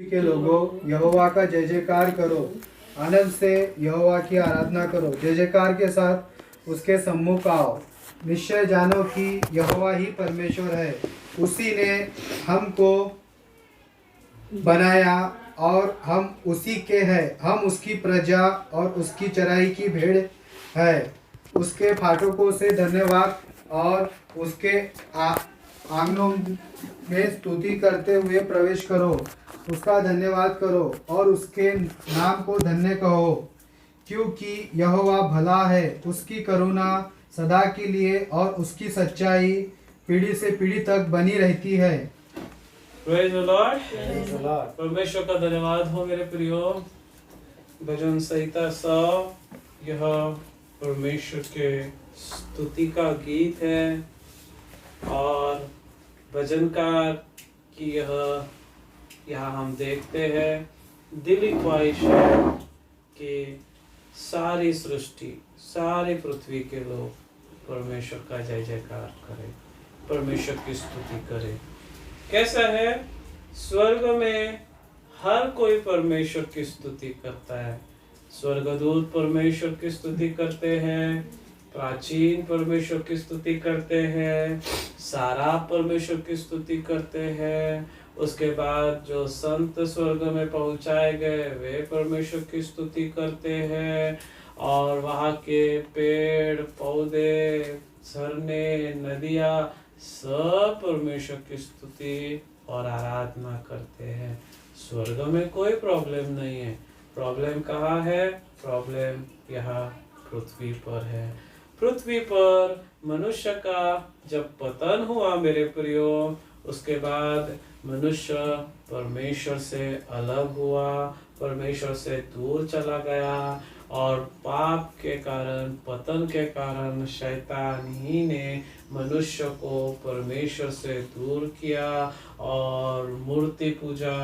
के लोगों, यहोवा का जय जयकार करो, आनंद से यहोवा की आराधना करो, जय जयकार के साथ उसके सम्मुख आओ। निश्चय जानो कि यहोवा ही परमेश्वर है, उसी ने हमको बनाया और हम उसी के हैं। हम उसकी प्रजा और उसकी चराई की भेड़ है। उसके फाटकों से धन्यवाद और उसके आंगनों में स्तुति करते हुए प्रवेश करो। उसका धन्यवाद करो और उसके नाम को धन्य कहो, क्योंकि यहोवा भला है, उसकी करुणा सदा के लिए और उसकी सच्चाई पीढ़ी से पीढ़ी तक बनी रहती है। Praise the Lord. परमेश्वर का धन्यवाद हो मेरे प्रियो। भजन संहिता 100 यह परमेश्वर के स्तुति का गीत है और भजनकार की यहाँ हम देखते हैं दिली ख्वाहिश है कि सारी सृष्टि, सारी पृथ्वी के लोग परमेश्वर का जय जयकार करें, परमेश्वर की स्तुति करें। कैसा है? स्वर्ग में हर कोई परमेश्वर की स्तुति करता है। स्वर्गदूत परमेश्वर की स्तुति करते हैं, प्राचीन परमेश्वर की स्तुति करते हैं, सारा परमेश्वर की स्तुति करते हैं। उसके बाद जो संत स्वर्ग में पहुंचाए गए वे परमेश्वर की स्तुति करते हैं और वहाँ के पेड़ पौधे, झरने, नदियाँ सब परमेश्वर की स्तुति और आराधना करते हैं। स्वर्ग में कोई प्रॉब्लम नहीं है। प्रॉब्लम कहाँ है? प्रॉब्लम यहाँ पृथ्वी पर है। पृथ्वी पर मनुष्य का जब पतन हुआ मेरे प्रियो, उसके बाद मनुष्य परमेश्वर से अलग हुआ, परमेश्वर से दूर चला गया और पाप के कारण, पतन के कारण शैतान ही ने मनुष्य को परमेश्वर से दूर किया और मूर्ति पूजा,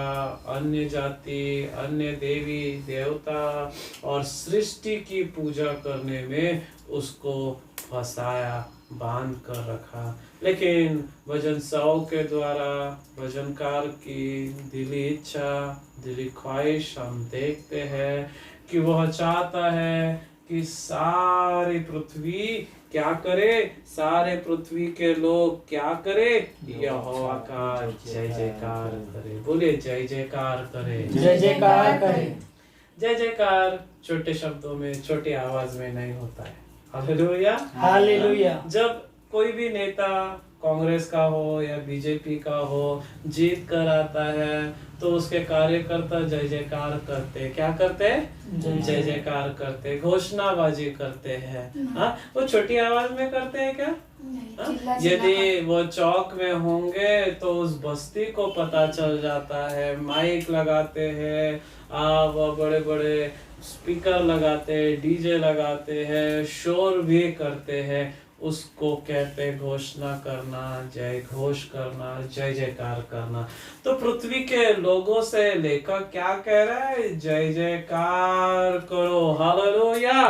अन्य जाति, अन्य देवी देवता और सृष्टि की पूजा करने में उसको फंसाया, बांध कर रखा। लेकिन भजन 100 के द्वारा भजनकार की दिली इच्छा, दिली ख्वाहिश हम देखते हैं कि वह चाहता है कि सारी पृथ्वी क्या करे, सारे पृथ्वी के लोग क्या करे, यहोवा का जय जयकार करे। बोले जय जयकार करे, जय जयकार करे। जय जयकार छोटे शब्दों में, छोटी आवाज में नहीं होता है। Hallelujah, hallelujah. जब कोई भी नेता कांग्रेस का हो या बीजेपी का हो जीत कर आता है तो उसके कार्यकर्ता जय जयकार करते, क्या करते? जय जयकार करते, घोषणाबाजी करते हैं। हाँ, वो छोटी आवाज में करते हैं क्या? यदि वो चौक में होंगे तो उस बस्ती को पता चल जाता है, माइक लगाते हैं, वो बड़े बड़े स्पीकर लगाते हैं, डीजे लगाते हैं, शोर भी करते हैं। उसको कहते घोषणा करना, जय घोष करना, जय जयकार करना। तो पृथ्वी के लोगों से लेकर क्या कह रहा है? जय जयकार करो। हालेलुया।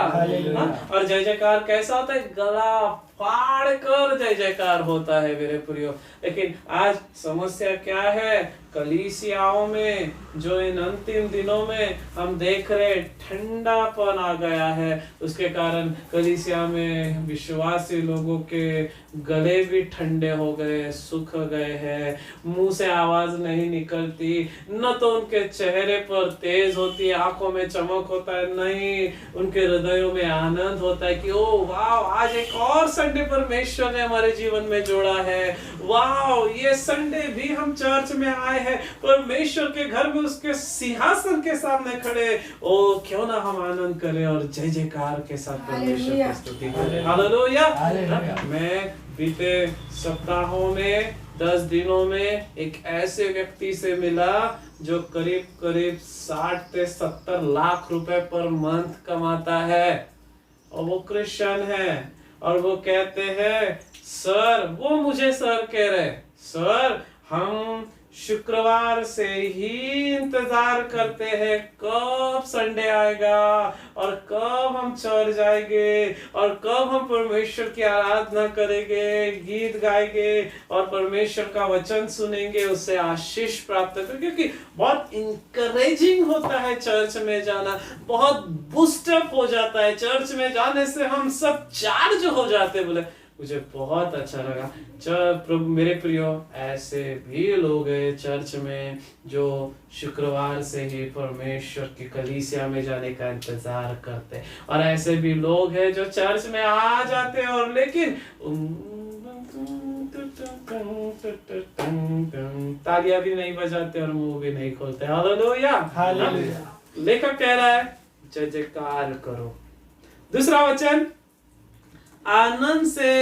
और जय जयकार कैसा होता है? गला फाड़ कर जय जयकार होता है मेरे प्रियो। लेकिन आज समस्या क्या है? कलीसियाओं में जो इन अंतिम दिनों में हम देख रहे ठंडापन आ गया है, उसके कारण कलीसिया में विश्वासी लोगों के गले भी ठंडे हो गए, सूख गए हैं, मुंह से आवाज नहीं निकलती, न तो उनके चेहरे पर तेज होती है, आंखों में चमक होता है, नहीं उनके हृदयों में आनंद होता है कि ओ वाह, आज एक और संडे परमेश्वर ने हमारे जीवन में जोड़ा है। वाह, ये संडे भी हम चर्च में आए हैं, परमेश्वर के घर में उसके सिंहासन के सामने खड़े। ओ क्यों ना हम आनंद करें और जय जयकार के साथ परमेश्वर की स्तुति करें। हालेलुया। मैं बीते सप्ताहों में 10 दिनों में एक ऐसे व्यक्ति से मिला जो करीब करीब 60 से 70 लाख रुपए पर मंथ कमाता है और वो क्रिश्चियन है और वो कहते हैं सर, वो मुझे सर कह रहे, सर हम शुक्रवार से ही इंतजार करते हैं कब संडे आएगा और कब हम चर्च जाएंगे और कब हम परमेश्वर की आराधना करेंगे, गीत गाएंगे और परमेश्वर का वचन सुनेंगे, उससे आशीष प्राप्त करेंगे। क्योंकि बहुत इंकरेजिंग होता है चर्च में जाना, बहुत बूस्टअप हो जाता है चर्च में जाने से, हम सब चार्ज हो जाते। बोले मुझे बहुत अच्छा लगा। मेरे प्रियो, ऐसे भी लोग हैं चर्च में जो शुक्रवार से ही परमेश्वर की कलीसिया में जाने का इंतजार करते, और ऐसे भी लोग हैं जो चर्च में आ जाते हैं और लेकिन तालियां भी नहीं बजाते और मुंह भी नहीं खोलते। Hallelujah, hallelujah. लेखक कह रहा है जय जयकार करो। दूसरा वचन, आनंद से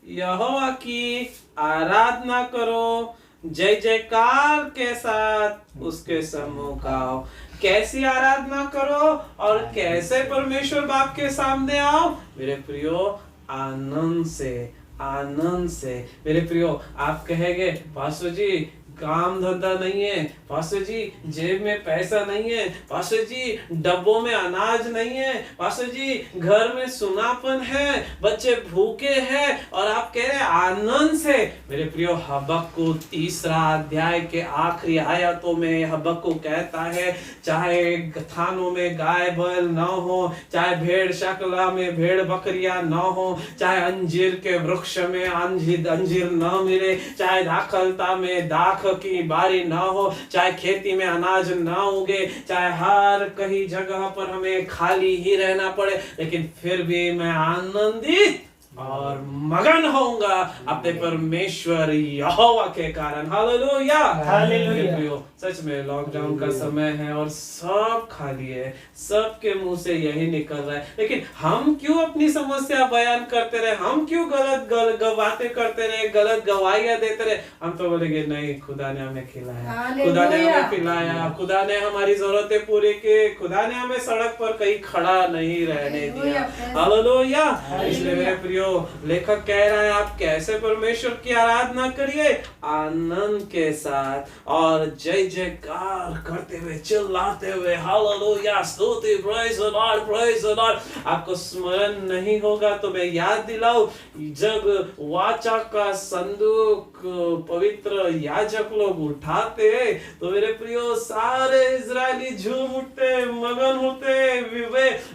यहोवा की आराधना करो, जय जयकार के साथ उसके सम्मुख आओ। कैसी आराधना करो और कैसे परमेश्वर बाप के सामने आओ? मेरे प्रियो, आनंद से, आनंद से। मेरे प्रियो, आप कहेंगे पास्टर जी काम धंधा नहीं है, पास्टर जी जेब में पैसा नहीं है, पास्टर जी डब्बों में अनाज नहीं है, पास्टर जी घर में सुनापन है, बच्चे भूखे हैं, और आप कह रहे हैं आनंद से। मेरे प्रियो, हबक्कुक 3 अध्याय के आखिरी आयतों में हबक्कुक कहता है चाहे थानों में गाय बैल न हो, चाहे भेड़ शकला में भेड़ बकरियां न हो, चाहे अंजीर के वृक्ष में अंजीर न मिले, चाहे दाखलता में दाख की बारी ना हो, चाहे खेती में अनाज ना उगे, चाहे हर कहीं जगह पर हमें खाली ही रहना पड़े, लेकिन फिर भी मैं आनंदित और मगन होऊंगा अपने परमेश्वर यहोवा के कारण। Hallelujah, hallelujah. सच में लॉकडाउन का समय है और सब खाली है, सबके मुंह से यही निकल रहा है, लेकिन हम क्यों अपनी समस्या बयान करते रहे? हम क्यों गलत बातें करते रहे, गलत गवाहियां देते रहे? हम तो बोलेंगे नहीं, खुदा ने हमें खिलाया, खुदा ने हमें पिलाया, खुदा ने हमारी जरूरतें पूरी की, खुदा ने हमें सड़क पर कहीं खड़ा नहीं रहने दिया। हालेलुया। इसलिए मेरे प्रियो, लेखक कह रहा है आप कैसे परमेश्वर की आराधना करिए? आनंद के साथ और जय जयकार करते हुए, चिल्लाते हुए, हालेलुया, स्तुति, praise the Lord, praise the Lord. आपको स्मरण नहीं होगा तो मैं याद दिलाऊं, जब वाचा का संदूक पवित्र याजक लोग उठाते तो मेरे प्रियो सारे इजरायली झूम उठते, मगन होते,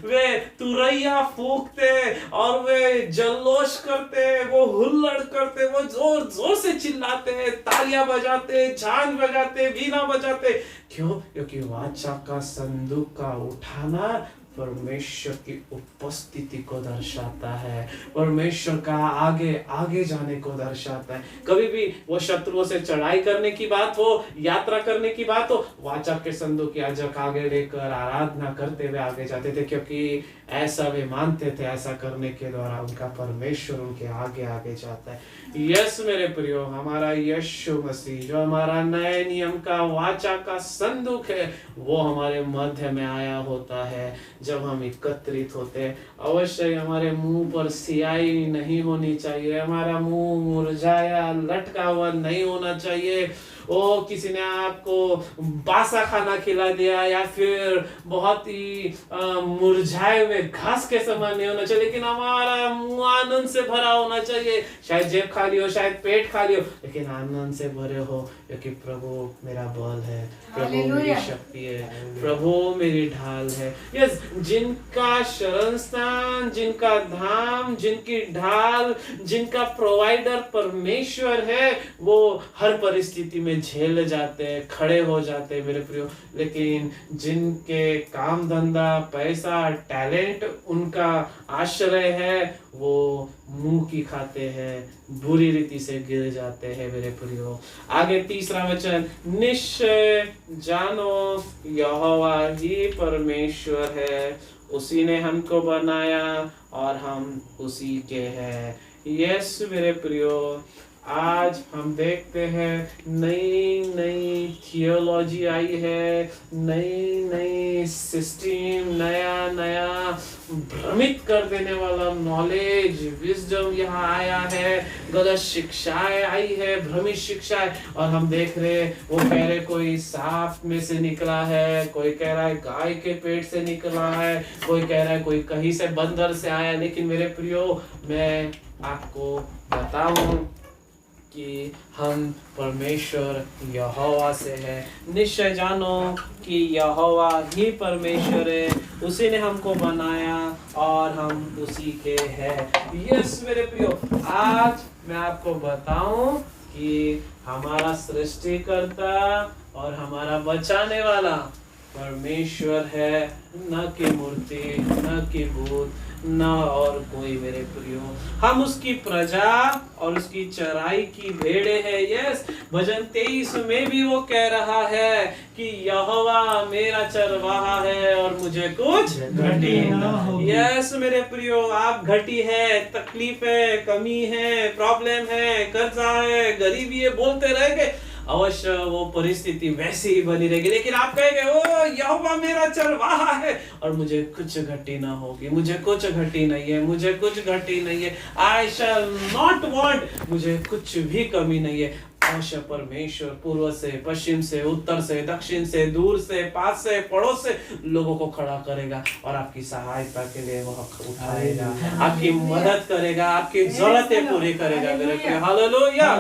वे तुरैया फूंकते और वे जल्लोष करते, वो हुल्लड़ करते, वो जोर जोर से चिल्लाते, तालियां बजाते, झांझ बजाते, वीणा बजाते। क्यों? क्योंकि वाचा का संदूक का उठाना परमेश्वर की उपस्थिति को दर्शाता है, परमेश्वर का आगे आगे जाने को दर्शाता है। कभी भी वो शत्रुओं से चढ़ाई करने की बात हो, यात्रा करने की बात हो, वाचा के संदूक याजक आगे लेकर आराधना करते हुए आगे जाते थे, क्योंकि ऐसा वे मानते थे, ऐसा करने के द्वारा उनका परमेश्वर उनके आगे आगे जाता है। यस मेरे प्रियो, हमारा यीशु मसीह जो हमारा नए नियम का वाचा का संदूक है, वो हमारे मध्य में आया होता है। जब हम एकत्रित होते हैं, अवश्य हमारे मुंह पर सियाई नहीं होनी चाहिए, हमारा मुंह मुरझाया लटका हुआ नहीं होना चाहिए। ओ किसी ने आपको बासा खाना खिला दिया या फिर बहुत ही मुरझाए हुए घास के समान नहीं होना चाहिए, लेकिन हमारा मुंह आनंद से भरा होना चाहिए। शायद जेब खाली हो, शायद पेट खाली हो, लेकिन आनंद से भरे हो, क्योंकि प्रभु मेरा बल है, प्रभु मेरी शक्ति है, प्रभु मेरी ढाल है। यस, जिनका शरण स्थान, जिनका धाम, जिनकी ढाल, जिनका प्रोवाइडर परमेश्वर है, वो हर परिस्थिति में झेल जाते हैं, खड़े हो जाते हैं मेरे प्रियो। लेकिन जिनके काम धंधा, पैसा, टैलेंट उनका आश्रय है, वो मुंह की खाते हैं, बुरी रीति से गिर जाते हैं मेरे प्रियो। आगे तीसरा वचन, निश्चय जानो यहोवा ही परमेश्वर है, उसी ने हमको बनाया और हम उसी के हैं। यस मेरे प्रियो, आज हम देखते हैं नई नई थियोलॉजी आई है, नई नई सिस्टम, नया नया भ्रमित कर देने वाला नॉलेज, विजडम यहाँ आया है, गलत शिक्षाएं आई है, भ्रमित शिक्षाएं। और हम देख रहे, वो कह रहे कोई सांप में से निकला है, कोई कह रहा है गाय के पेट से निकला है, कोई कह रहा है कोई कहीं से बंदर से आया। लेकिन मेरे प्रियो, मैं आपको बताऊं कि हम परमेश्वर यहोवा से है। निश्चय जानो कि यहोवा ही परमेश्वर है, उसी ने हमको बनाया और हम उसी के हैं। यस मेरे प्रियो, आज मैं आपको बताऊं कि हमारा सृष्टिकर्ता और हमारा बचाने वाला परमेश्वर है, न कि मूर्ति, न कि भूत, न और कोई। मेरे प्रियो, हम उसकी प्रजा और उसकी चराई की भेड़े हैं। यस, भजन 23 में भी वो कह रहा है कि यहोवा मेरा चरवाहा है और मुझे कुछ घटी न होगी। यस मेरे प्रियो, आप घटी है, तकलीफ है, कमी है, प्रॉब्लम है, कर्जा है, गरीबी है, बोलते रहेंगे, अवश्य वो परिस्थिति वैसी ही बनी रहेगी। लेकिन आप कहेंगे ओ यहोवा मेरा चरवाहा है और मुझे कुछ घटी ना होगी, मुझे कुछ घटी नहीं है, मुझे कुछ घटी नहीं है। आई शैल नॉट वांट, मुझे कुछ भी कमी नहीं है। अवश्य परमेश्वर पूर्व से, पश्चिम से, उत्तर से, दक्षिण से, दूर से, पास से, पड़ोस से लोगों को खड़ा करेगा और आपकी सहायता के लिए वो उठाएगा, आपकी मदद करेगा, आपकी जरूरतें पूरी करेगा। मेरे प्रिय, हालेलुया,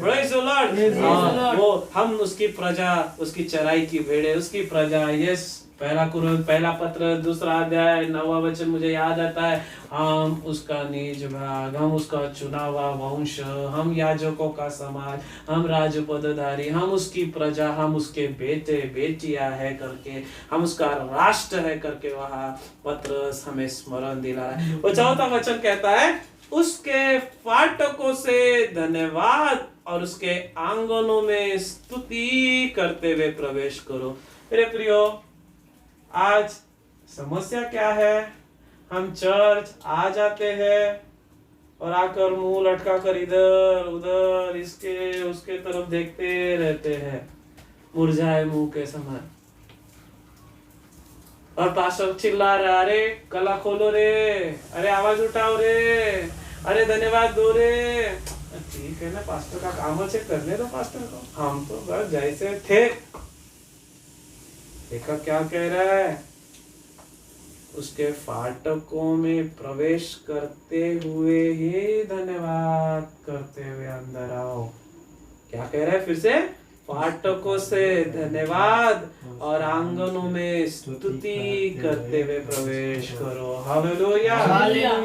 प्रेज़ द लॉर्ड। वो हम उसकी प्रजा, उसकी चराई की भेड़े, उसकी प्रजा। यस, पहला पत्र 2 अध्याय 9वां वचन मुझे याद आता है। हम उसका निज भाग, हम उसका चुना हुआ वंश, हम याजकों का समाज, हम राजपदधारी, हम उसकी प्रजा, हम उसके बेटे बेटियां है करके, हम उसका राष्ट्र है करके वहाँ पत्र हमें स्मरण दिला रहा है। वो 4वां वचन कहता है, उसके फाटकों से धन्यवाद और उसके आंगनों में स्तुति करते हुए प्रवेश करो। मेरे प्रियो, आज समस्या क्या है? हम चर्च आ जाते हैं और आकर मुंह लटका कर इधर उधर इसके उसके तरफ देखते रहते हैं, मुरझाए मुंह के समान। और पास्टर चिल्ला रहा, अरे गला खोलो रे, अरे आवाज उठाओ रे, अरे धन्यवाद दो रे। ठीक है ना, पास्टर का काम है, करने दो पास्टर को, हम तो बस जैसे थे। देखा क्या कह रहा है? उसके फाटकों में प्रवेश करते हुए ही धन्यवाद करते हुए अंदर आओ। क्या कह रहा है फिर से? फाटकों से धन्यवाद और आंगनों में स्तुति करते हुए प्रवेश करो। हालेलुया।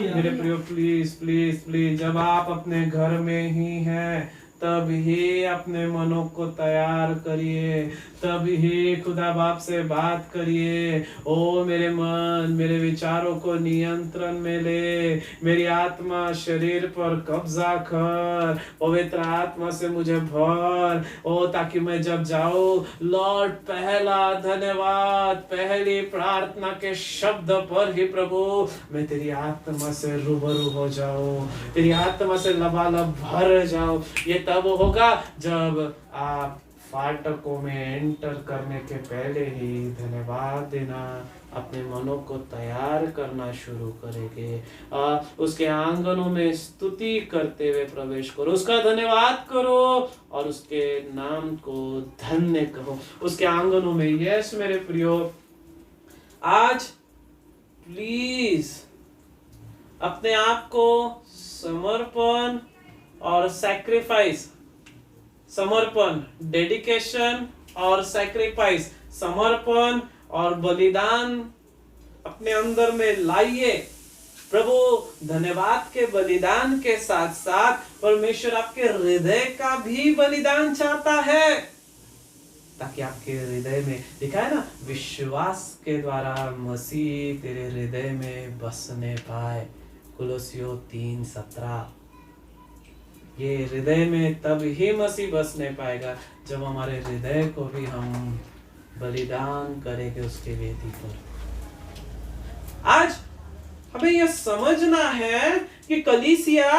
मेरे प्रियो, प्लीज प्लीज प्लीज, जब आप अपने घर में ही हैं तब ही अपने मनों को तैयार करिए, तब ही खुदा बाप से बात करिए। ओ मेरे मन, मेरे विचारों को नियंत्रण में ले, मेरी आत्मा शरीर पर कब्जा कर, पवित्र आत्मा से मुझे भर, ओ ताकि मैं जब जाऊं, लॉर्ड पहला धन्यवाद, पहली प्रार्थना के शब्द पर ही प्रभु मैं तेरी आत्मा से रूबरू हो जाऊं, तेरी आत्मा से लबालब भर जाऊं। ये तब होगा जब आप फाटकों में एंटर करने के पहले ही धन्यवाद देना, अपने मनों को तैयार करना शुरू करेंगे। उसके आंगनों में स्तुति करते हुए प्रवेश करो, उसका धन्यवाद करो और उसके नाम को धन्य कहो उसके आंगनों में। यस मेरे प्रियो, आज प्लीज अपने आप को समर्पण और सैक्रिफाइस, समर्पण, डेडिकेशन और सैक्रिफाइस, समर्पण और बलिदान अपने अंदर में लाइए। प्रभु धन्यवाद के बलिदान के साथ साथ परमेश्वर आपके हृदय का भी बलिदान चाहता है, ताकि आपके हृदय में, लिखा है ना, विश्वास के द्वारा मसीह तेरे हृदय में बसने पाए। कुलोसियों 3:17। ये हृदय में तब ही मसीह बसने पाएगा जब हमारे हृदय को भी हम बलिदान करेंगे उसके वेदी पर। आज हमें यह समझना है कि कलीसिया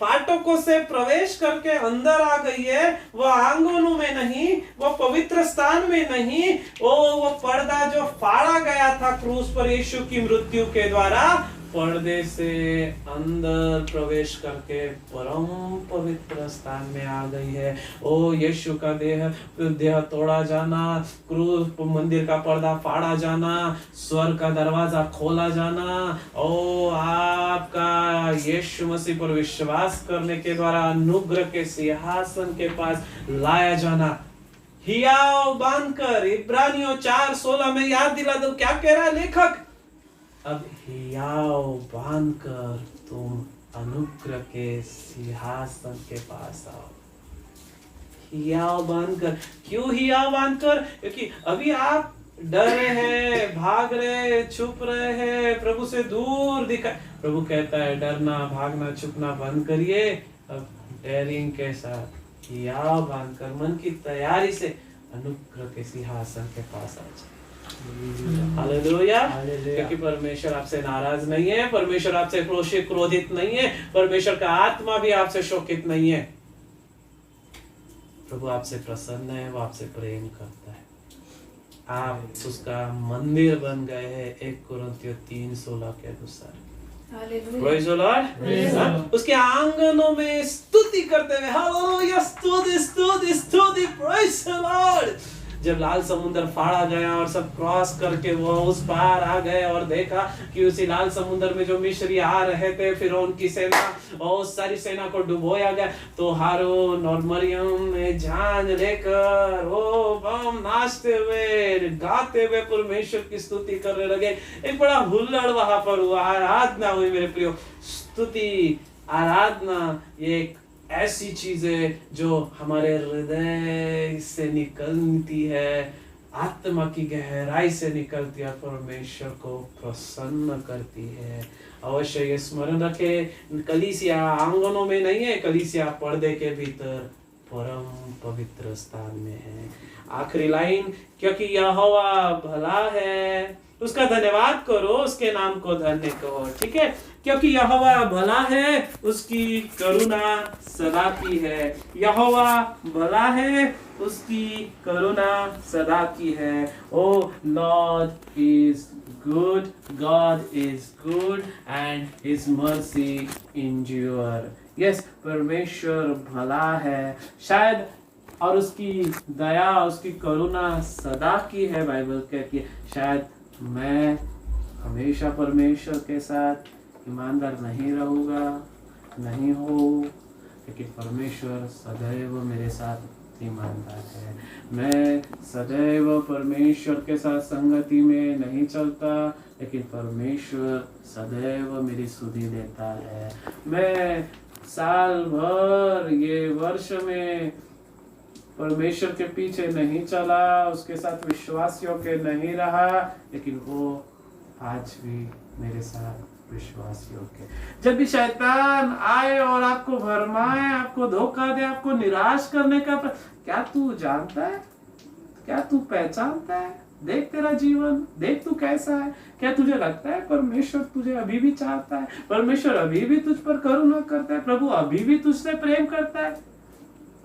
फाटकों से प्रवेश करके अंदर आ गई है, वह आंगनों में नहीं, वह पवित्र स्थान में नहीं, वो पर्दा जो फाड़ा गया था क्रूस पर यीशु की मृत्यु के द्वारा, पर्दे से अंदर प्रवेश करके परम पवित्र स्थान में आ गई है। ओ यीशु का देह तोड़ा जाना, क्रूस मंदिर का पर्दा फाड़ा जाना, स्वर्ग का दरवाजा खोला जाना, ओ आपका यीशु मसीह पर विश्वास करने के द्वारा अनुग्रह के सिंहासन के पास लाया जाना, हियाव बांधकर। इब्रानियों 4:16 में याद दिला दो क्या कह रहा है लेखक, अब हियाव बांधकर तुम अनुग्रह के सिंहासन के पास आओ। हियाव बांधकर, क्यों हियाव बांधकर? क्योंकि अभी आप डर रहे हैं, भाग रहे, छुप रहे हैं, प्रभु से दूर दिखा। प्रभु कहता है डरना, भागना, छुपना बंद करिए, अब डेयरिंग के साथ हियाव बांधकर मन की तैयारी से अनुग्रह के सिंहासन के पास आ जाए। हालेलुया। क्योंकि परमेश्वर आपसे नाराज नहीं है, परमेश्वर आपसे क्रोधित नहीं है, परमेश्वर का आत्मा भी आपसे शोकित नहीं है। प्रभु आपसे प्रसन्न है, वो आपसे प्रेम करता है, आप उसका मंदिर बन गए हैं 1 कुरिन्थियों 3:16 के अनुसार। Praise the Lord। उसके आंगनों में स्तुति करते हुए, हालेलुया, स्तुति स्तुति स्तुति, praise the Lord। जब लाल समुद्र फाड़ा गया और सब क्रॉस करके वो उस पार आ गए और देखा कि उसी लाल समुद्र में जो मिस्री आ रहे थे, फिर उनकी सेना और सारी सेना को डुबोया गया, तो हारून और मरियम ने झांझ लेकर वो बम नाचते हुए, गाते हुए परमेश्वर की स्तुति करने लगे। एक बड़ा हुल्लड़ वहां पर हुआ, आराधना हुई मेरे प्रियो। स्तुति, आराधना ये एक ऐसी चीज है जो हमारे हृदय से निकलती है, आत्मा की गहराई से निकलती है, परमेश्वर को प्रसन्न करती है। अवश्य ये स्मरण रखें, कलीसिया आंगनों में नहीं है, कलीसिया पर्दे के भीतर परम पवित्र स्थान में है। आखिरी लाइन, क्योंकि यहोवा भला है, उसका धन्यवाद करो, उसके नाम को धन्य कहो। ठीक है, क्योंकि यहोवा भला है, उसकी करुणा सदा की है। यहोवा भला है, उसकी करुणा सदा की है। Oh Lord is good, God is good and his mercy endure. Yes, परमेश्वर भला है, शायद, और उसकी दया, उसकी करुणा सदा की है। बाइबल कहती है शायद मैं हमेशा परमेश्वर के साथ ईमानदार नहीं रहूँगा, नहीं हो, लेकिन परमेश्वर सदैव मेरे साथ ईमानदार है। मैं सदैव परमेश्वर के साथ संगति में नहीं चलता, लेकिन परमेश्वर सदैव मेरी सुधि देता है। मैं साल भर, ये वर्ष में परमेश्वर के पीछे नहीं चला, उसके साथ विश्वासियों के नहीं रहा, लेकिन वो आज भी मेरे साथ विश्वासियों के। जब भी शैतान आए और आपको भरमाए, आपको धोखा दे, आपको निराश करने का, क्या तू जानता है, क्या तू पहचानता है? देख तेरा जीवन, देख तू कैसा है। क्या तुझे लगता है परमेश्वर तुझे अभी भी चाहता है? परमेश्वर अभी भी तुझ पर करुणा करता है? प्रभु अभी भी तुझसे प्रेम करता है?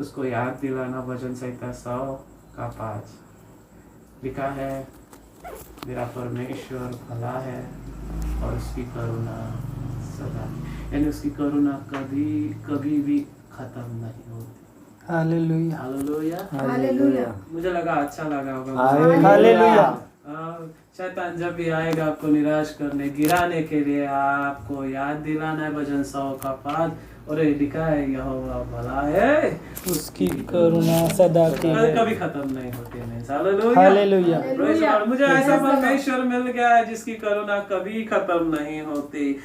उसको याद दिलाना। भजन संहिता 100:5 लिखा है, मेरा परमेश्वर भला है और उसकी करुणा सदा, यानी उसकी करुणा कभी कभी भी खत्म नहीं होती। Hallelujah, hallelujah, hallelujah. मुझे लगा अच्छा लगा होगा। हालेलुया। शैतान जब भी आएगा आपको निराश करने, गिराने के लिए, आपको याद दिलाना है भजन 100:5। और लिखा है यहोवा भला है, उसकी करुणा सदा की है, कभी खत्म नहीं होती। हालेलुया। मुझे ऐसा परमेश्वर मिल गया है जिसकी करुणा कभी खत्म नहीं होती।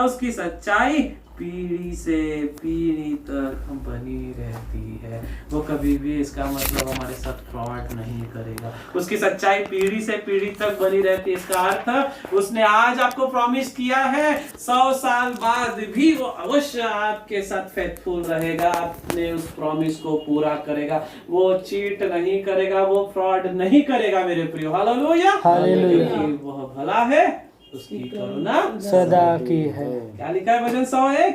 उसकी सच्चाई पीढ़ी से पीढ़ी तक बनी रहती है। वो कभी भी, इसका मतलब हमारे साथ फ्रॉड नहीं करेगा। उसकी सच्चाई पीढ़ी से पीढ़ी तक बनी रहती है। इसका अर्थ उसने आज आपको प्रॉमिस किया है, 100 साल बाद भी वो अवश्य आपके साथ फेथफुल रहेगा, आपने उस प्रॉमिस को पूरा करेगा। वो चीट नहीं करेगा, वो फ्रॉड नहीं करेगा मेरे प्रियो। Hallelujah, hallelujah. वह भला है, उसकी करुणा सदा की है। क्या लिखा है भजन 101?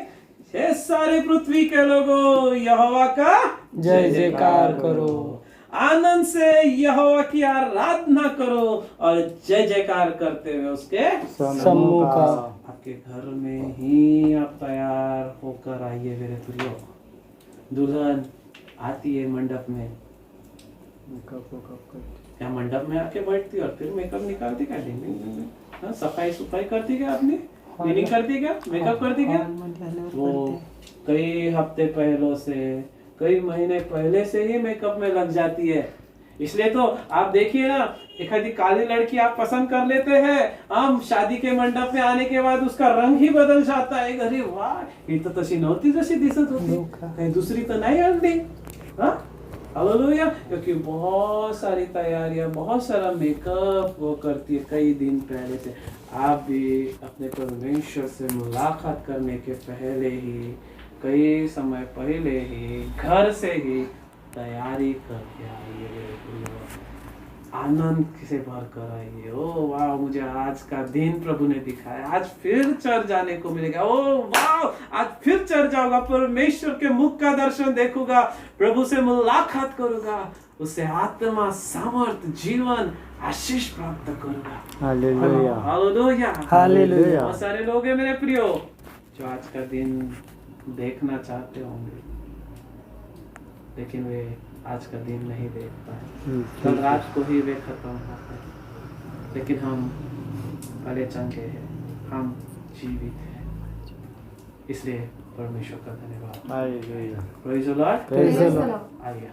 हे सारे पृथ्वी के लोगों, यहोवा का जय जयकार करो। आनंद से यहोवा की आराधना करो और जय जयकार करते हुए उसके समूह का। आपके घर में ही आप तैयार होकर आइए मेरे प्रियो। दुल्हन आती है मंडप में, क्या मंडप में आके बैठती और फिर मेकअप निकालती क्या? हाँ, सफाई सुफाई करती क्या? अपनी क्लीनिंग करती क्या? मेकअप करती क्या? वो कई हफ्ते पहले से, कई महीने पहले से ही मेकअप में लग जाती है। इसलिए तो आप देखिए ना, एक आधी काली लड़की आप पसंद कर लेते हैं, हम शादी के मंडप में आने के बाद उसका रंग ही बदल जाता है। अरे वाह, ये तो तशी नव्हती जशी दिसत होती, कहीं दूसरी तो नहीं आणली। हाँ, हालेलुया। क्योंकि बहुत सारी तैयारियां, बहुत सारा मेकअप वो करती है कई दिन पहले से। आप भी अपने परमेश्वर से मुलाकात करने के पहले ही, कई समय पहले ही, घर से ही तैयारी करके आइए, आनंद से भर कर आइए। ओ वाह, मुझे आज का दिन प्रभु ने दिखाया, आज फिर चर्च जाने को मिलेगा। ओ वाह, आज फिर चर्च जाऊंगा, परमेश्वर के मुख का दर्शन देखूंगा, प्रभु से मुलाकात करूंगा, उससे आत्मा, सामर्थ, जीवन, आशीष प्राप्त करूंगा। Hallelujah hallelujah hallelujah. बहुत सारे लोग हैं मेरे प्रियो जो आज का दिन देखना चाहते होंगे, लेकिन वे आज का दिन नहीं देख पाए। कल रात को ही वे खत्म हो गए, लेकिन हम भले चंगे हैं, हम जीवित हैं, इसलिए परमेश्वर का धन्यवाद। Hallelujah. Praise the Lord. Praise the Lord. आइए।